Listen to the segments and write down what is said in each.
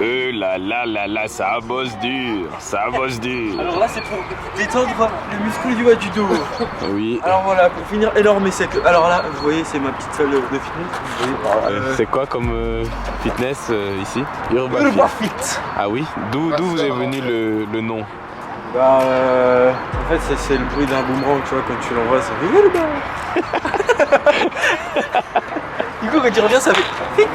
Là, ça bosse dur, ça bosse dur. Alors là, c'est pour détendre les muscles du bas du dos. Oui. Alors voilà, pour finir énorme et sec. Alors là, vous voyez, c'est ma petite salle de fitness. Vous voyez par là. C'est quoi comme fitness ici? Urban Fit. Ah oui? D'où vous est venu le nom? Bah, en fait, c'est le bruit d'un boomerang, tu vois, quand tu l'envoies, ça fait Urban. Du coup, quand tu reviens, ça fait fit.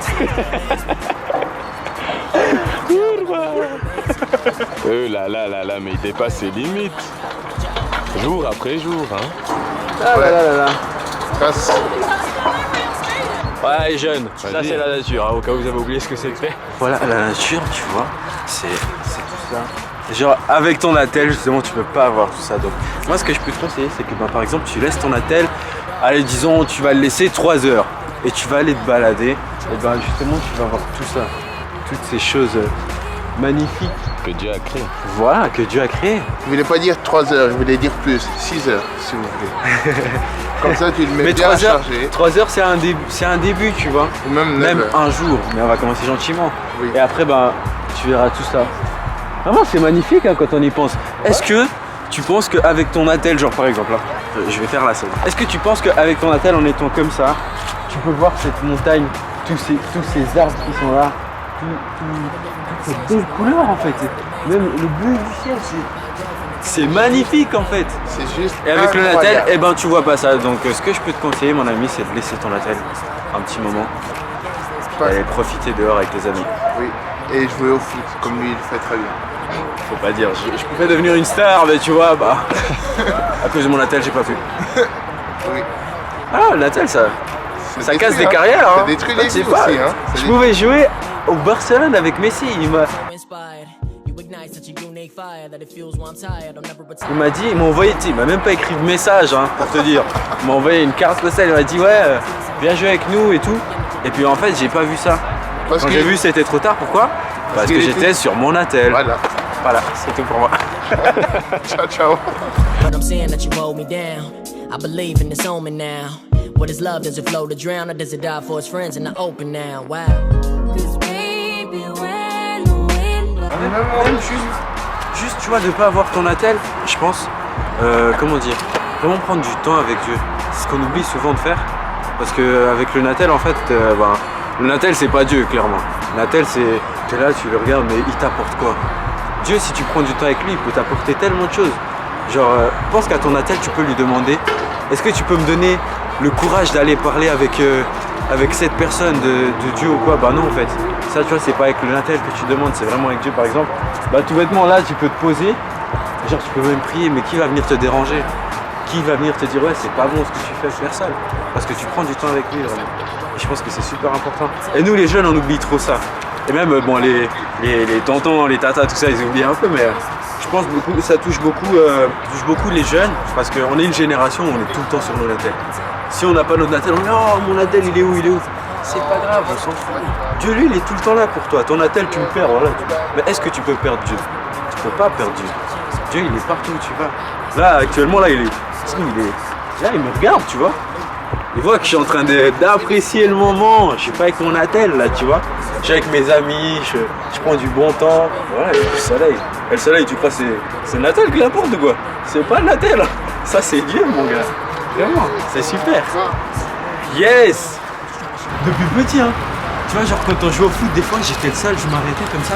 Là, mais il dépasse ses limites. Jour après jour, hein. Ah Ouais. là. Passe. Ouais, les jeunes, ça Vas-y. c'est la nature, hein, au cas où vous avez oublié ce que c'était. Voilà, la nature, tu vois, c'est tout ça. Genre, avec ton attel, justement, tu peux pas avoir tout ça. Donc, moi, ce que je peux te conseiller, c'est que, bah, par exemple, tu laisses ton attel, allez, disons, tu vas le laisser 3 heures et tu vas aller te balader. Et ben, justement, tu vas voir tout ça, toutes ces choses magnifiques. Que Dieu a créé. Voilà, que Dieu a créé. Je voulais pas dire 3 heures, je voulais dire plus. 6 heures, si vous voulez. Comme ça, tu le mets Mais bien à 3 heures, charger. 3 heures, c'est un début, tu vois. Ou même 9 Même heures. un jour, mais on va commencer gentiment. Oui. Et après, ben, tu verras tout ça. Vraiment, c'est magnifique hein, quand on y pense. Est-ce que tu penses qu'avec ton attel, genre par exemple, là, je vais faire la scène. Est-ce que tu penses qu'avec ton attel, en étant comme ça, tu peux voir cette montagne, tous ces arbres qui sont là, toute cette belle couleur en fait. Même le bleu du ciel, c'est magnifique en fait. C'est juste. Et avec le incroyable. attel, eh ben tu vois pas ça. Donc ce que je peux te conseiller, mon ami, c'est de laisser ton attel un petit moment. Pas- Et profiter dehors avec les amis. Oui. Et jouer au foot, comme lui, il le fait très bien. Faut pas dire, je pouvais devenir une star, mais tu vois, bah. À cause de mon attel, j'ai pas pu. Oui. Ah, l'attel, ça Ça casse des détruit, hein. carrières. Ça Hein. détruit Toi, les tu sais vies pas, aussi, hein. Ça je pouvais jouer au Barcelone avec Messi. Il m'a dit, il m'a envoyé, il m'a même pas écrit de message hein, pour te dire. Il m'a envoyé une carte postale, il m'a dit ouais, viens jouer avec nous et tout. Et puis en fait, j'ai pas vu ça. Parce Quand que j'ai vu, c'était trop tard. Pourquoi? Parce que qu'il j'étais était- sur mon attel. Voilà. Voilà, c'est tout pour moi. Ciao, ciao. But I'm saying that you hold me down. I believe in this omen now. What is love? Does it flow to drown or does it die for its friends in the open now? Wow. Même juste, tu vois, de pas avoir ton attel, je pense, comment dire, vraiment prendre du temps avec Dieu. C'est ce qu'on oublie souvent de faire. Parce que avec le Natel, en fait, le Natel, c'est pas Dieu, clairement. Le Natel, c'est, t'es là, tu le regardes, mais il t'apporte quoi? Dieu, si tu prends du temps avec lui, il peut t'apporter tellement de choses. Genre, pense qu'à ton Natel, tu peux lui demander, est-ce que tu peux me donner le courage d'aller parler avec cette personne de Dieu ou quoi? Bah non, en fait. Ça, tu vois, c'est pas avec le Natel que tu demandes, c'est vraiment avec Dieu, par exemple. Bah tout bêtement, là, tu peux te poser, genre, tu peux même prier, mais qui va venir te déranger? Qui va venir te dire, ouais, c'est pas bon ce que tu fais? Personne. Parce que tu prends du temps avec lui, vraiment. Et je pense que c'est super important. Et nous, les jeunes, on oublie trop ça. Et même, bon, les tontons, les tatas, tout ça, ils oublient un peu, mais je pense beaucoup, ça touche beaucoup les jeunes, parce qu'on est une génération où on est tout le temps sur nos Natels. Si on n'a pas notre Natel, on dit, oh, mon Natel, il est où? Il est où? C'est pas grave, on s'en fout. Dieu, lui, il est tout le temps là pour toi. Ton attel, tu le perds, voilà. Mais est-ce que tu peux perdre Dieu? Tu peux pas perdre Dieu. Dieu, il est partout où tu vas. Là, actuellement, là, il est là, il me regarde, tu vois. Il voit que je suis en train d'apprécier le moment. Je suis pas avec mon attel, là, tu vois. Je suis avec mes amis, je prends du bon temps. Voilà, il y a du soleil. Et le soleil, tu crois, c'est le Natel qui l'apporte ou quoi? C'est pas le Natel. Ça, c'est Dieu, mon gars. Vraiment, c'est super. Yes! Depuis petit, hein. Tu vois, genre quand on jouait au foot, des fois j'étais le seul, je m'arrêtais comme ça.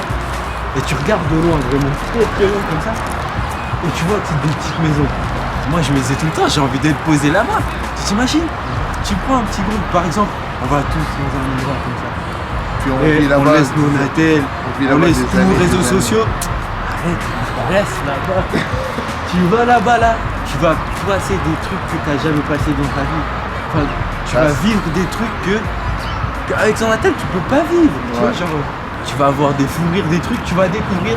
Et tu regardes de loin, vraiment très loin comme ça. Et tu vois des petites maisons. Moi je me disais tout le temps, j'ai envie d'être posé là-bas. Tu t'imagines? Tu prends un petit groupe, par exemple, on va tous dans un endroit comme ça. Puis on Et vit on là-bas. laisse nos Natel, vit on là-bas laisse des tous années, nos des réseaux années. sociaux. Arrête, reste là-bas. Tu vas là-bas là, tu vas passer des trucs que tu n'as jamais passé dans ta vie. Enfin, tu vas vivre des trucs qu'avec son attel tu peux pas vivre. Tu vois, genre, tu vas avoir des fous rires, des trucs, tu vas découvrir.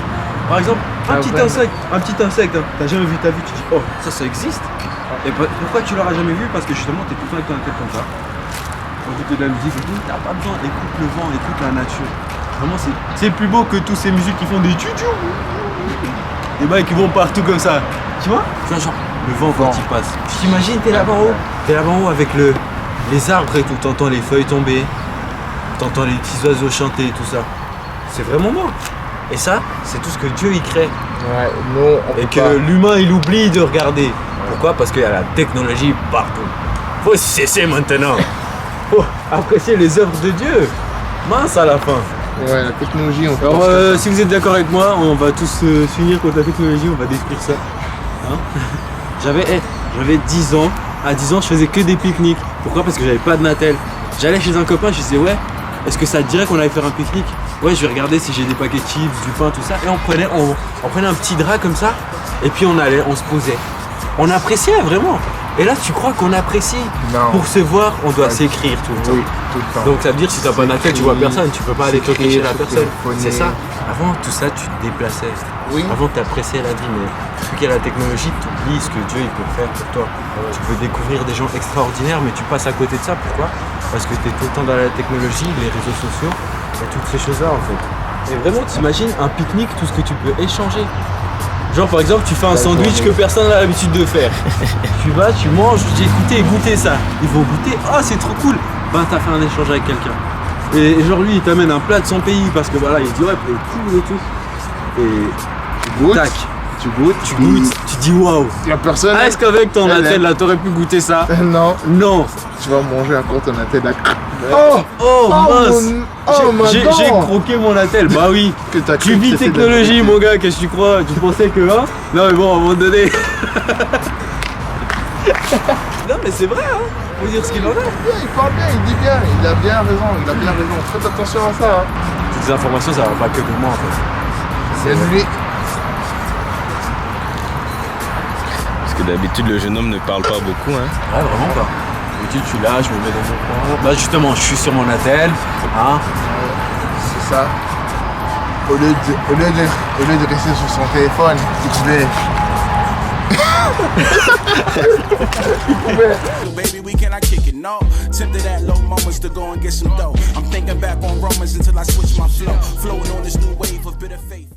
Par exemple, un petit insecte, hein, t'as jamais vu ta vie, tu dis oh ça existe. Et pourquoi tu l'auras jamais vu? Parce que justement t'es tout le temps avec ton attel comme ça. Pour écouter de la musique, t'as pas besoin, écoute le vent, écoute la nature. Vraiment c'est plus beau que tous ces musiques qui font des tchou-tchou. Des mecs qui vont partout comme ça. Tu vois, genre le vent quand il passe. Tu t'imagines, t'es là-bas en haut. T'es là-bas en haut avec les arbres et tout, t'entends les feuilles tomber, t'entends les petits oiseaux chanter et tout ça. c'est vraiment mort. Et ça, c'est tout ce que Dieu y crée. Ouais, nous, on Et peut que pas. l'humain, il oublie de regarder. Pourquoi? Parce qu'il y a la technologie partout. Faut cesser maintenant. Faut apprécier les œuvres de Dieu. Mince à la fin. Ouais, la technologie, on peut Alors, pas. si vous êtes d'accord avec moi, on va tous s'unir contre la technologie, on va détruire ça. Hein. J'avais 10 ans. À 10 ans, je faisais que des pique-niques. Pourquoi? Parce que j'avais pas de Natel. J'allais chez un copain, je disais, ouais, est-ce que ça te dirait qu'on allait faire un pique-nique? Ouais, je vais regarder si j'ai des paquets de chips, du pain, tout ça. Et on prenait un petit drap comme ça, et puis on allait, on se posait. On appréciait vraiment. Et là, tu crois qu'on apprécie? Non. Pour se voir, on doit s'écrire tout le temps. Oui, tout le temps. Donc ça veut dire si t'as pas Natel, tu vois personne, tu peux pas aller toquer chez la s'écrire, personne. téléphoner. C'est ça. Avant tout ça, tu te déplaçais. Oui. Avant t'appréciais la vie, mais depuis qu'il y a la technologie, tu oublies ce que Dieu il peut faire pour toi. Tu peux découvrir des gens extraordinaires, mais tu passes à côté de ça. Pourquoi? Parce que tu es tout le temps dans la technologie, les réseaux sociaux, et toutes ces choses-là en fait. Et vraiment, t'imagines un pique-nique, tout ce que tu peux échanger. Genre par exemple, tu fais un sandwich que personne n'a l'habitude de faire. Tu vas, tu manges, tu dis écoutez, goûtez ça. Ils vont goûter, oh c'est trop cool. Ben t'as fait un échange avec quelqu'un. Et genre lui il t'amène un plat de son pays parce que voilà, il dit ouais, c'est cool et tout. Et Tu goûtes. tac, tu goûtes, tu dis waouh. La personne. Ah, est-ce qu'avec ton elle Natel là t'aurais pu goûter ça? Non, Non. tu vas manger encore ton Natel. Oh, Oh mince. J'ai maintenant croqué mon Natel, bah oui. que t'as Tu cru vis que c'était de la technologie vérité. mon gars, qu'est-ce que tu crois? Tu pensais que hein? Non mais bon, à un moment donné. Non mais c'est vrai hein, faut dire ce qu'il en est. Il parle bien, il dit bien, il a bien raison, Faites attention à ça. Hein. Toutes ces informations ça va pas que pour moi en fait. C'est lui. Parce que d'habitude, le jeune homme ne parle pas beaucoup. Hein. Ouais vraiment pas. D'habitude je suis là, je me mets dans mon coin. Bah justement je suis sur mon Natel. Hein. C'est ça. Au lieu de rester sur son téléphone, il pouvait. Baby, we cannot kick it, no. Tempted at low moments to go and get some dough. I'm thinking back on Romans until I switch my flow. Floating on this new wave of bitter faith.